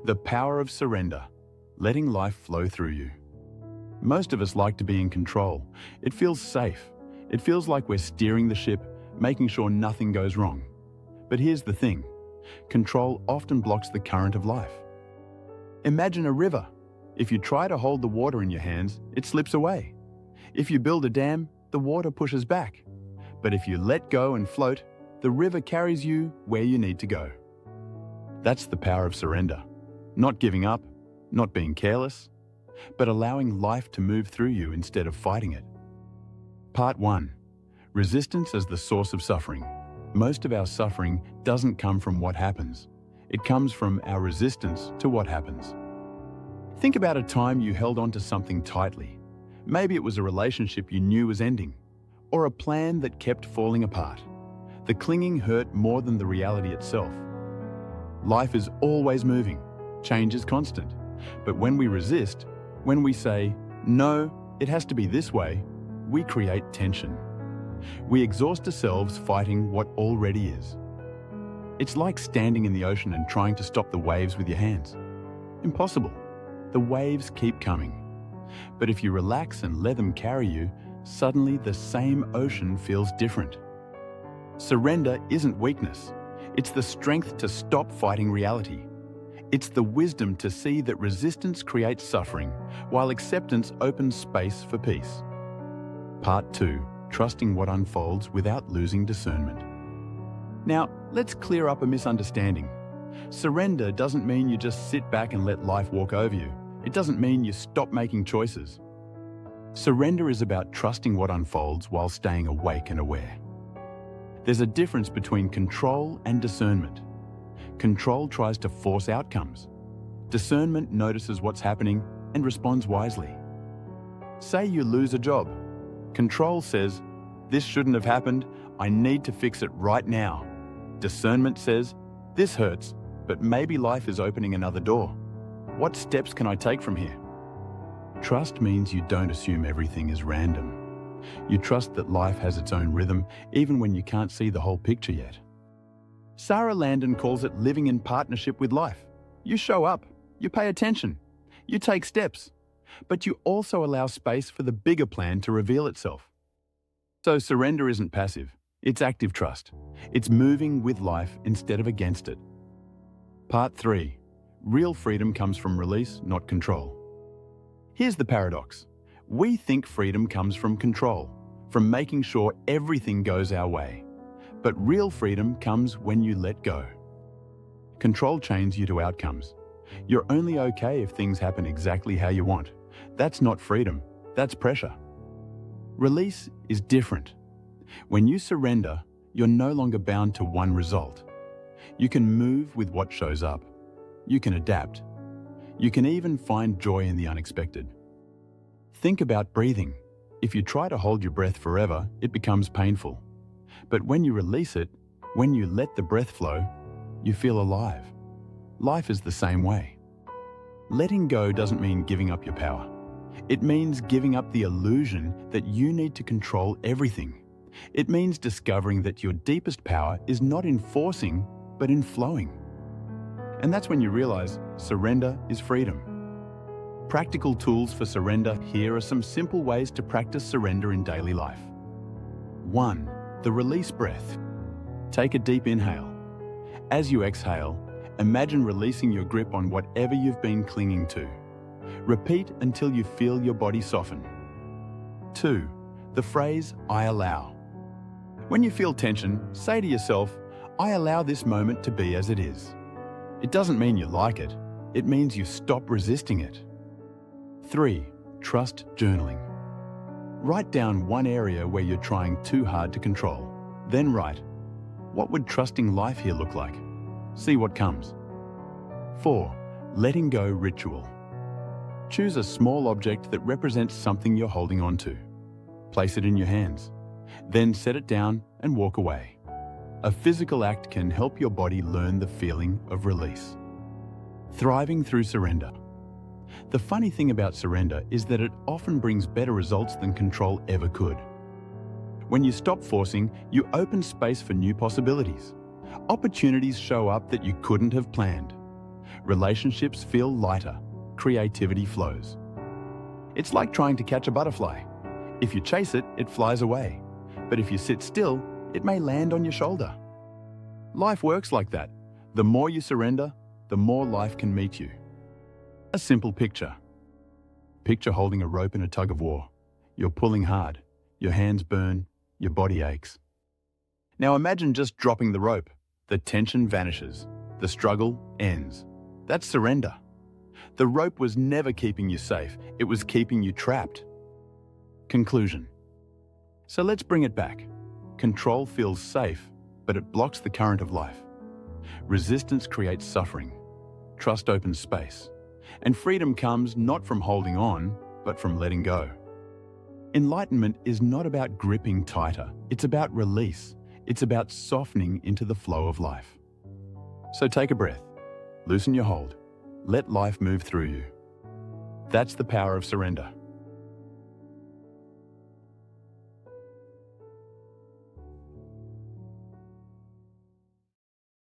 The power of surrender, letting life flow through you. Most of us like to be in control. It feels safe. It feels like we're steering the ship, making sure nothing goes wrong. But here's the thing, control often blocks the current of life. Imagine a river. If you try to hold the water in your hands, it slips away. If you build a dam, the water pushes back. But if you let go and float, the river carries you where you need to go. That's the power of surrender. Not giving up, not being careless, but allowing life to move through you instead of fighting it. Part 1. Resistance as the source of suffering. Most of our suffering doesn't come from what happens. It comes from our resistance to what happens. Think about a time you held on to something tightly. Maybe it was a relationship you knew was ending, or a plan that kept falling apart. The clinging hurt more than the reality itself. Life is always moving. Change is constant. But when we resist, when we say, "No, it has to be this way," we create tension. We exhaust ourselves fighting what already is. It's like standing in the ocean and trying to stop the waves with your hands. Impossible. The waves keep coming. But if you relax and let them carry you, suddenly the same ocean feels different. Surrender isn't weakness. It's the strength to stop fighting reality. It's the wisdom to see that resistance creates suffering, while acceptance opens space for peace. Part 2. Trusting what unfolds without losing discernment. Now, let's clear up a misunderstanding. Surrender doesn't mean you just sit back and let life walk over you. It doesn't mean you stop making choices. Surrender is about trusting what unfolds while staying awake and aware. There's a difference between control and discernment. Control tries to force outcomes. Discernment notices what's happening and responds wisely. Say you lose a job. Control says, "This shouldn't have happened. I need to fix it right now." Discernment says, "This hurts, but maybe life is opening another door. What steps can I take from here?" Trust means you don't assume everything is random. You trust that life has its own rhythm, even when you can't see the whole picture yet. Sarah Landon calls it living in partnership with life. You show up, you pay attention, you take steps, but you also allow space for the bigger plan to reveal itself. So surrender isn't passive, it's active trust. It's moving with life instead of against it. Part 3. Real freedom comes from release, not control. Here's the paradox. We think freedom comes from control, from making sure everything goes our way. But real freedom comes when you let go. Control chains you to outcomes. You're only okay if things happen exactly how you want. That's not freedom, that's pressure. Release is different. When you surrender, you're no longer bound to one result. You can move with what shows up. You can adapt. You can even find joy in the unexpected. Think about breathing. If you try to hold your breath forever, it becomes painful. But when you release it, when you let the breath flow, you feel alive. Life is the same way. Letting go doesn't mean giving up your power. It means giving up the illusion that you need to control everything. It means discovering that your deepest power is not in forcing, but in flowing. And that's when you realize surrender is freedom. Practical tools for surrender. Here are some simple ways to practice surrender in daily life. 1. The release breath. Take a deep inhale. As you exhale, imagine releasing your grip on whatever you've been clinging to. Repeat until you feel your body soften. 2. The phrase, "I allow." When you feel tension, say to yourself, "I allow this moment to be as it is." It doesn't mean you like it. It means you stop resisting it. 3. Trust journaling. Write down one area where you're trying too hard to control. Then write, "What would trusting life here look like?" See what comes. 4. Letting go ritual. Choose a small object that represents something you're holding on to. Place it in your hands. Then set it down and walk away. A physical act can help your body learn the feeling of release. Thriving through surrender. The funny thing about surrender is that it often brings better results than control ever could. When you stop forcing, you open space for new possibilities. Opportunities show up that you couldn't have planned. Relationships feel lighter. Creativity flows. It's like trying to catch a butterfly. If you chase it, it flies away. But if you sit still, it may land on your shoulder. Life works like that. The more you surrender, the more life can meet you. A simple picture. Picture holding a rope in a tug of war. You're pulling hard. Your hands burn. Your body aches. Now imagine just dropping the rope. The tension vanishes. The struggle ends. That's surrender. The rope was never keeping you safe. It was keeping you trapped. Conclusion. So let's bring it back. Control feels safe, but it blocks the current of life. Resistance creates suffering. Trust opens space. And freedom comes not from holding on, but from letting go. Enlightenment is not about gripping tighter. It's about release. It's about softening into the flow of life. So take a breath. Loosen your hold. Let life move through you. That's the power of surrender.